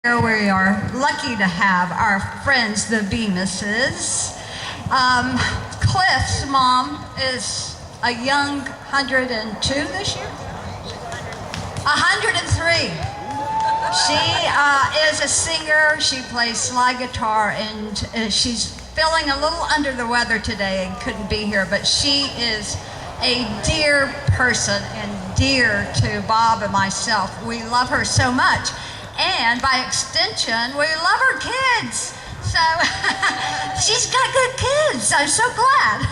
Here we are lucky to have our friends, the Beamises. Cliff's mom is a young 102 this year? 103. She is a singer. She plays slide guitar, and she's feeling a little under the weather today and couldn't be here, but she is a dear person and dear to Bob and myself. We love her so much. And by extension, we love her kids. So she's got good kids. I'm so glad.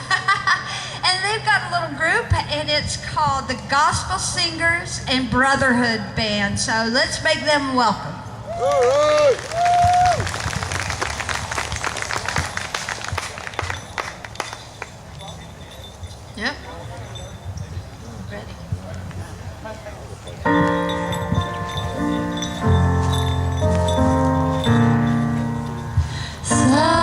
And they've got a little group, and it's called the Gospel Singers and Brotherhood Band. So let's make them welcome. All right. Yep. Ready. Oh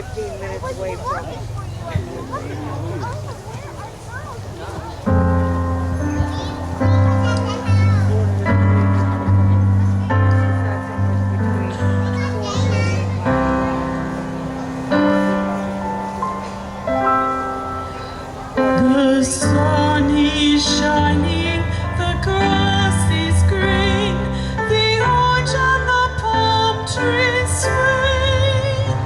15 minutes away from it. The sun is shining, the grass is green, the orange and the palm trees swing.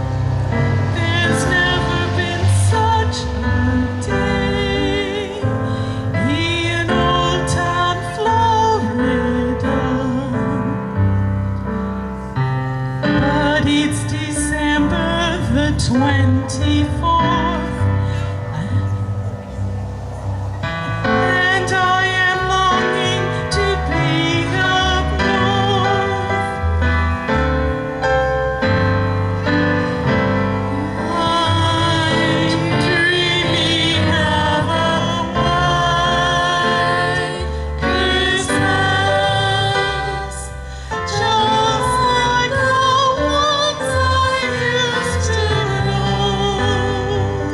There's never been such a day in Old Town Florida. But it's December the 24th. And I am longing to be up north. I'm dreaming of a white Christmas, just like the ones I used to know.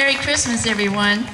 Merry Christmas, everyone.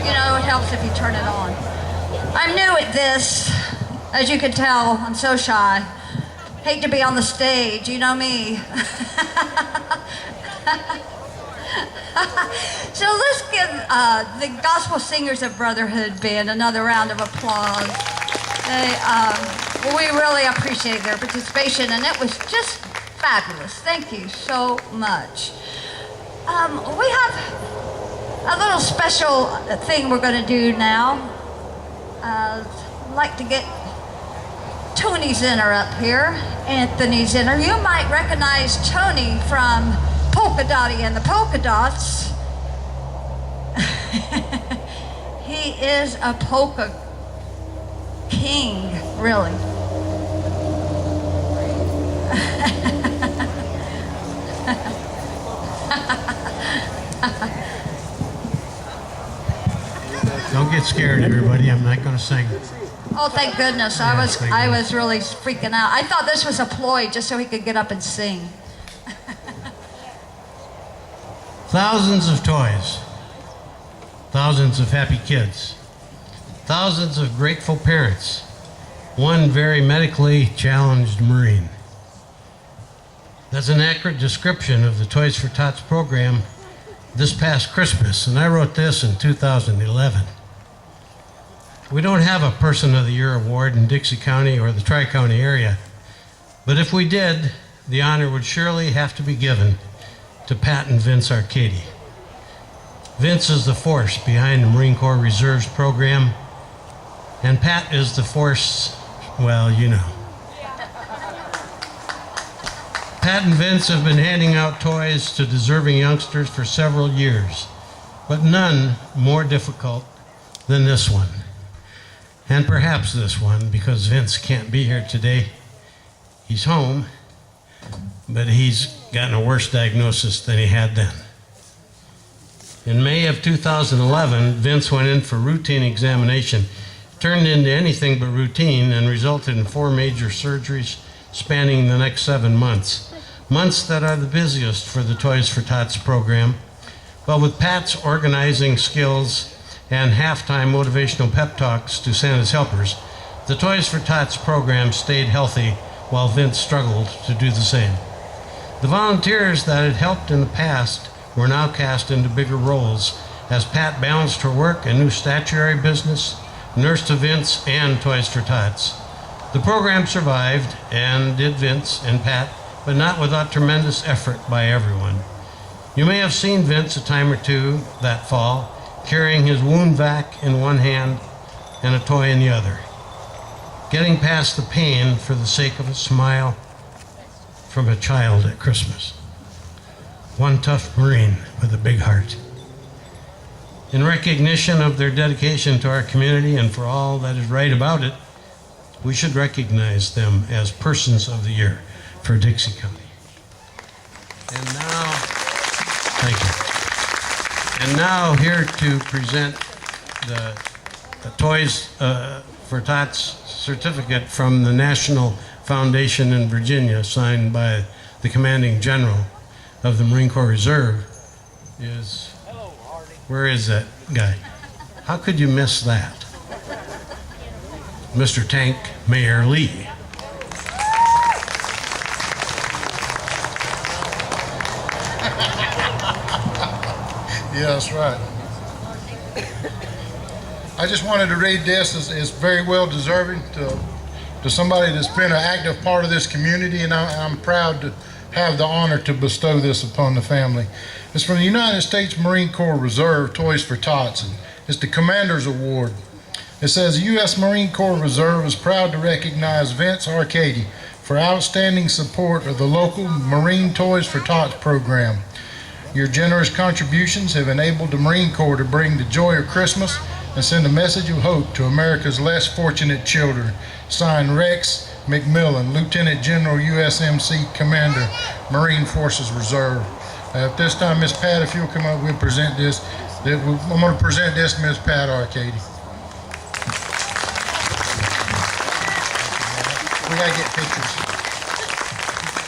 You know, it helps if you turn it on. I'm new at this. As you can tell, I'm so shy. Hate to be on the stage, you know me. So let's give the Gospel Singers of Brotherhood Band another round of applause. We really appreciate their participation, and it was just fabulous. Thank you so much. We have a little special thing we're going to do now. I'd like to get Tony Zinner up here, Anthony Zinner. You might recognize Tony from Polka Dotty and the Polka Dots. He is a polka king, really. Don't get scared, everybody. I'm not going to sing. Oh, thank goodness. I was really freaking out. I thought this was a ploy just so he could get up and sing. Thousands of toys. Thousands of happy kids. Thousands of grateful parents. One very medically challenged Marine. That's an accurate description of the Toys for Tots program this past Christmas, and I wrote this in 2011. We don't have a Person of the Year award in Dixie County or the Tri-County area, but if we did, the honor would surely have to be given to Pat and Vince Arcady. Vince is the force behind the Marine Corps Reserves program, and Pat is the force, well, you know. Pat and Vince have been handing out toys to deserving youngsters for several years, but none more difficult than this one. And perhaps this one, because Vince can't be here today. He's home, but he's gotten a worse diagnosis than he had then. In May of 2011, Vince went in for routine examination, turned into anything but routine, and resulted in 4 major surgeries spanning the next 7 months. Months that are the busiest for the Toys for Tots program. But with Pat's organizing skills and halftime motivational pep talks to Santa's helpers, the Toys for Tots program stayed healthy while Vince struggled to do the same. The volunteers that had helped in the past were now cast into bigger roles as Pat balanced her work and new statuary business, nurse to Vince, and Toys for Tots. The program survived, and did Vince and Pat, but not without tremendous effort by everyone. You may have seen Vince a time or two that fall, carrying his wound vac in one hand and a toy in the other, getting past the pain for the sake of a smile from a child at Christmas. One tough Marine with a big heart. In recognition of their dedication to our community and for all that is right about it, we should recognize them as Persons of the Year for Dixie County. And now, thank you. And now here to present the Toys for Tots certificate from the National Foundation in Virginia, signed by the Commanding General of the Marine Corps Reserve, is, where is that guy? How could you miss that? Mr. Tank Mayor Lee. Yeah, that's right. I just wanted to read this. It's very well deserving to somebody that's been an active part of this community, and I'm proud to have the honor to bestow this upon the family. It's from the United States Marine Corps Reserve Toys for Tots, and it's the Commander's Award It says, U.S. Marine Corps Reserve is proud to recognize Vince Arcady for outstanding support of the local Marine Toys for Tots program. Your generous contributions have enabled the Marine Corps to bring the joy of Christmas and send a message of hope to America's less fortunate children. Signed, Rex McMillan, Lieutenant General, USMC Commander, Marine Forces Reserve. At this time, Miss Pat, if you'll come up, we'll present this. I'm going to present this to Miss Pat Arcady. We got to get pictures.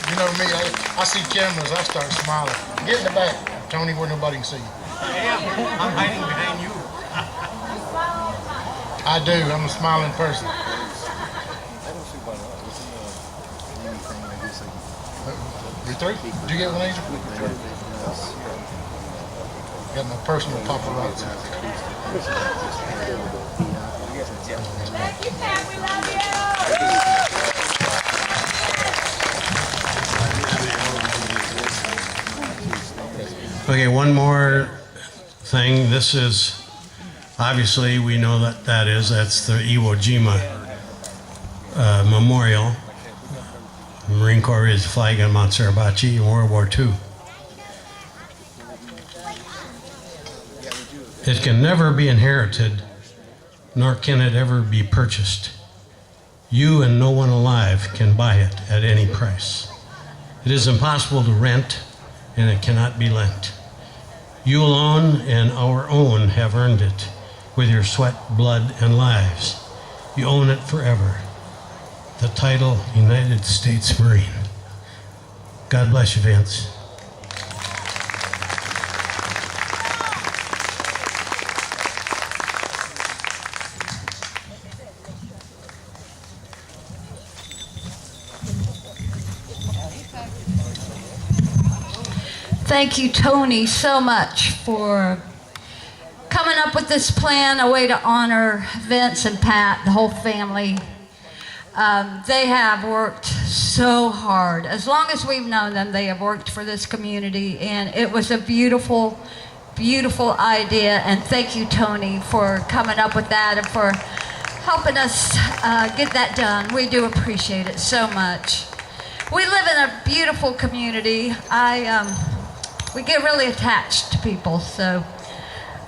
You know me, I see cameras, I start smiling. Get in the back, Tony, where nobody can see you. I'm hiding behind you. I do, I'm a smiling person. You through? Did you get one, Angel? Got my personal paparazzi. Thank you, Pat. We love you. Okay, one more thing. This is, obviously, we know that's the Iwo Jima Memorial. The Marine Corps raised a flag on Mount Suribachi in World War II. It can never be inherited, nor can it ever be purchased. You and no one alive can buy it at any price. It is impossible to rent, and it cannot be lent. You alone and our own have earned it with your sweat, blood, and lives. You own it forever. The title, United States Marine. God bless you, Vince. Thank you, Tony, so much for coming up with this plan, a way to honor Vince and Pat, the whole family. They have worked so hard. As long as we've known them, they have worked for this community, and it was a beautiful, beautiful idea. And thank you, Tony, for coming up with that and for helping us get that done. We do appreciate it so much. We live in a beautiful community. We get really attached to people, so.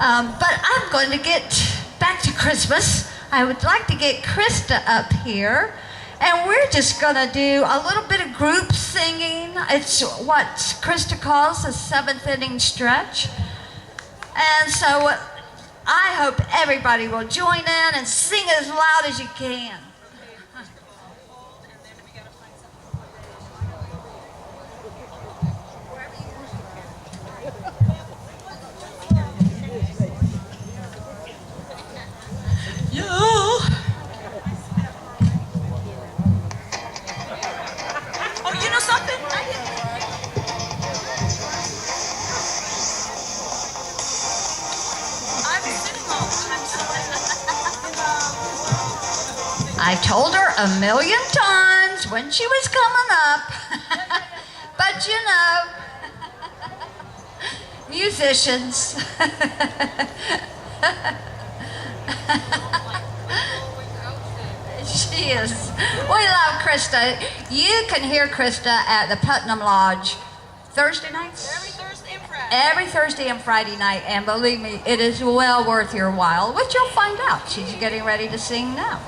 But I'm going to get back to Christmas. I would like to get Krista up here, and we're just gonna do a little bit of group singing. It's what Krista calls a 7th inning stretch. And so I hope everybody will join in and sing as loud as you can. I told her a million times when she was coming up, but you know, musicians. She is. We love Krista. You can hear Krista at the Putnam Lodge Thursday nights? Every Thursday and Friday. Every Thursday and Friday night, and believe me, it is well worth your while, which you'll find out. She's getting ready to sing now.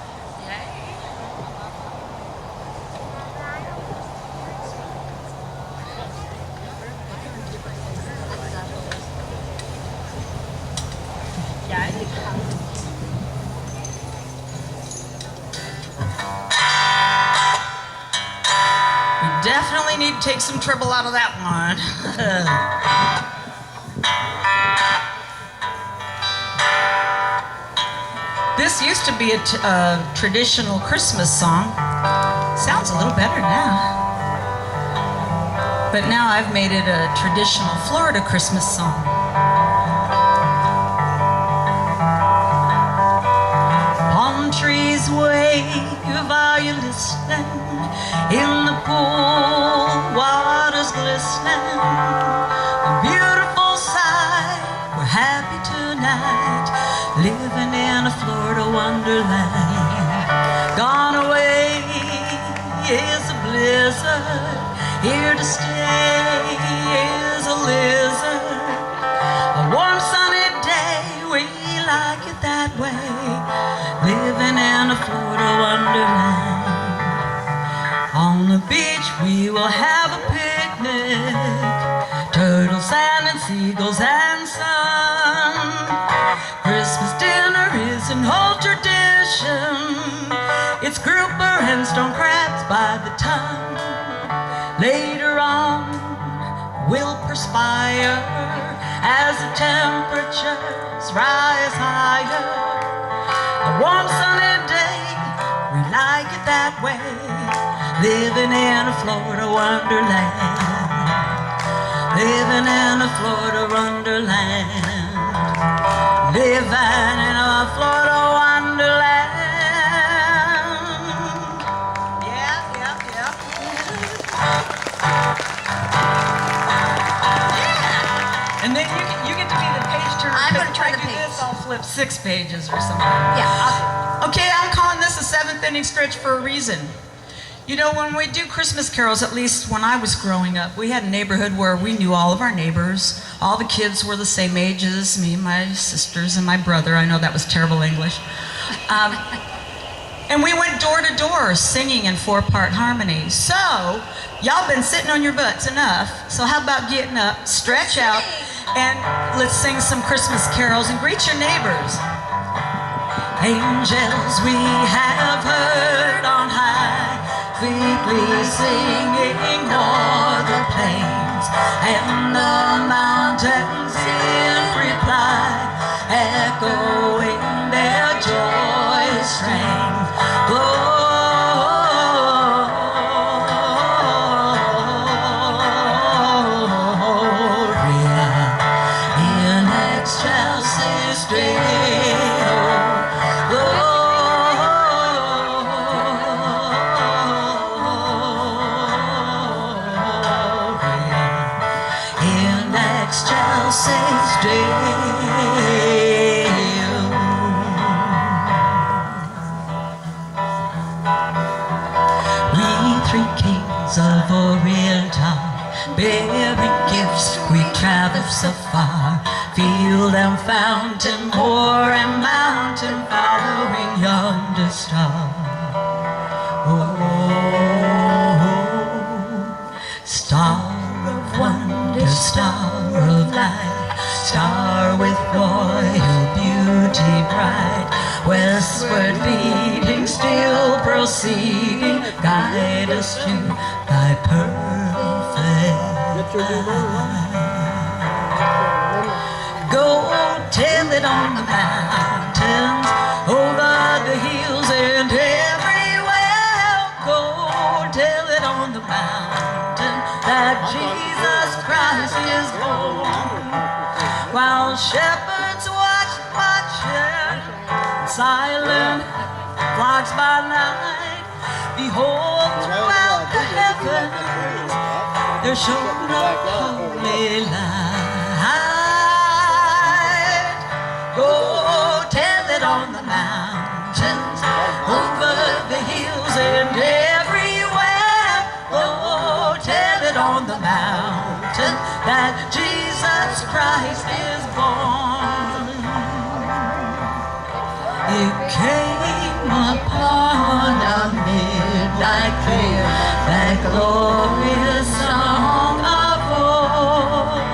Definitely need to take some trouble out of that one. This used to be a traditional Christmas song. Sounds a little better now. But now I've made it a traditional Florida Christmas song. Palm trees wave, are you listening? In the pool, water's glistening. A beautiful sight, we're happy tonight, living in a Florida wonderland. wonderland. Gone away is a blizzard, here to stay is a lizard. A warm sunny day, we like it that way, living in a Florida wonderland. On the beach we will have a picnic, turtles, sand, and seagulls and sun. Christmas dinner is an old tradition, it's grouper and stone crabs by the ton. Later on we'll perspire as the temperatures rise higher. A warm sunny day, we like it that way, living in a Florida wonderland. Living in a Florida wonderland. Living in a Florida wonderland. Yeah. And then you get to be the page turner. I'm gonna If try I the do page. this, I'll flip 6 pages or something. Yeah. Okay, I'm calling this a 7th inning stretch for a reason. You know, when we do Christmas carols, at least when I was growing up, we had a neighborhood where we knew all of our neighbors. All the kids were the same age as me, my sisters, and my brother. I know that was terrible English. And we went door to door singing in 4-part harmony. So, y'all been sitting on your butts enough. So how about getting up, stretch out, and let's sing some Christmas carols and greet your neighbors. Angels we have heard on high, sweetly singing o'er the plains, and the mountains in reply, echoing their joyous strain. Gloria in excelsis Deo. In excelsis Deo. We 3 kings of Oriental, bearing gifts, we traverse afar, field and fountain, moor and mountain, following yonder star. Oh, star of wonder, star of light, star with royal beauty bright, westward leading, still proceeding, guide us to thy perfect light. Go tell it on the mountains, over the hills and everywhere. Go tell it on the mountain that Jesus Christ is born. While shepherds watch, silent flocks by night, behold throughout the heavens there shone a holy light. Go tell it on the mountains, over the hills and everywhere. Go tell it on the mountain that Jesus Christ is born. It came upon a midnight clear, that glorious song of old,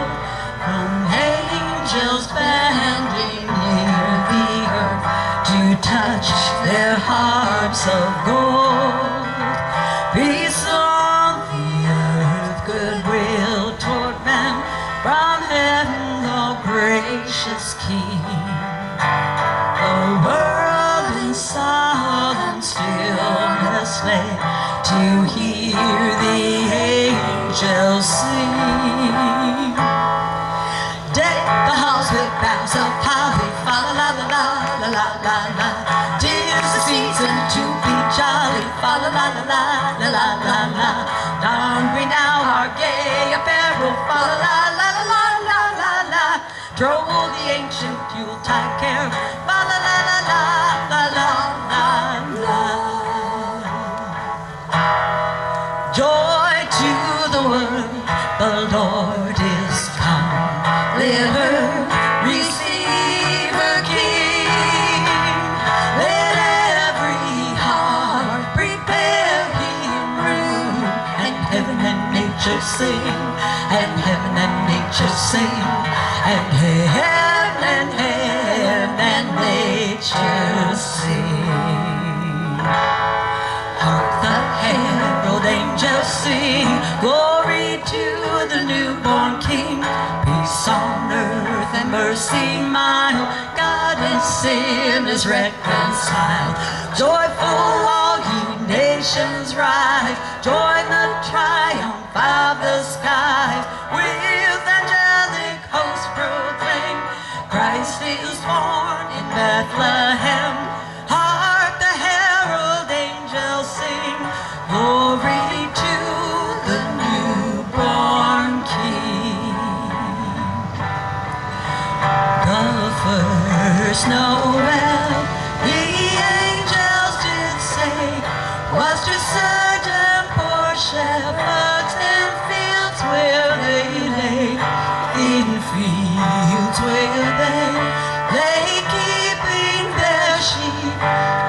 from angels banding near the earth to touch their harps of gold. Peace on the earth, goodwill toward men, from heaven, oh gracious King. The world in solemn stillness lay to hear the angels sing. Deck the halls with boughs of holly, fa la la la la la la la. 'Tis the season to be jolly, fa la la la la la la la la. Don we now our gay apparel, fa la la la la la la la. Troll the ancient Yuletide carol, fa la la la la la la. the Lord is come. Let her receive her King. Let every heart prepare him room. And heaven and nature sing, and heaven and nature sing, and heaven and nature sing. Hark the herald angels sing, glory to the newborn King. Peace on earth and mercy mild, God and sin is reconciled. Joyful all ye nations rise, join the triumph of the skies. With angelic hosts proclaim, Christ is born in Bethlehem. Hark the herald angels sing, glory to the newborn King. The first Noel, the angels did say, was to certain poor shepherds in fields where they lay, in fields where they lay, keeping their sheep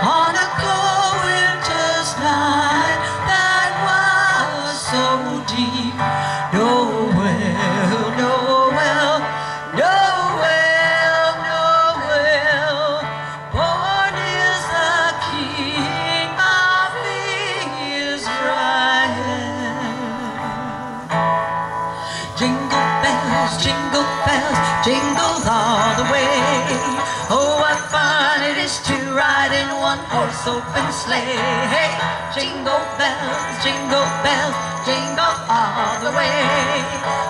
on a cold winter's night that was so deep. Noel, Noel, Noel, Noel, born is the King of Israel. Jingle bells, jingle all the way. Oh, what fun it is to ride in one horse open sleigh. Hey, jingle bells, jingle all the way.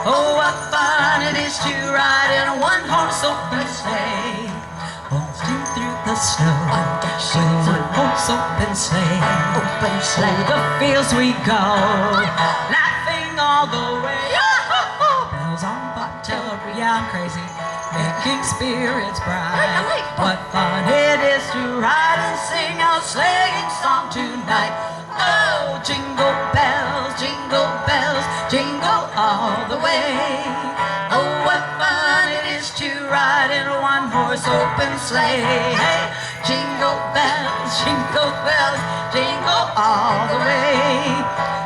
Oh, what fun it is to ride in a one horse open sleigh. Waltzing through the snow, with one horse open sleigh. Through the fields we go, laughing all the way. Bells on bobtail, yeah, I'm crazy, making spirits bright. What fun it is to ride and sing our sleighing song tonight. Oh, jingle bells, jingle all the way. Oh, what fun it is to ride in a one horse open sleigh. Hey, jingle bells, jingle all the way.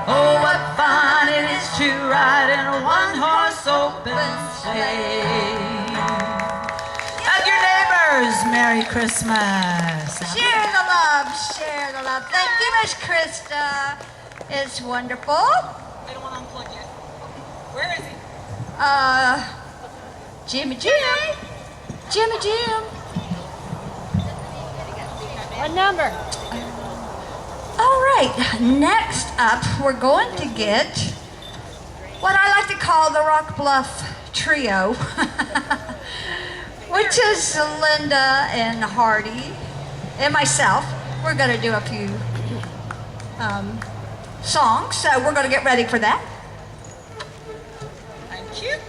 Oh, what fun it is to ride in a one horse open sleigh. Hug your neighbors, Merry Christmas. Share the love, share the love. Thank you, Miss Krista. It's wonderful. They don't want to unplug yet. Where is he? Jimmy Jim. What number? All right, next up, we're going to get what I like to call the Rock Bluff Trio, which is Linda and Hardy and myself. We're going to do a few songs, so we're going to get ready for that. Thank you.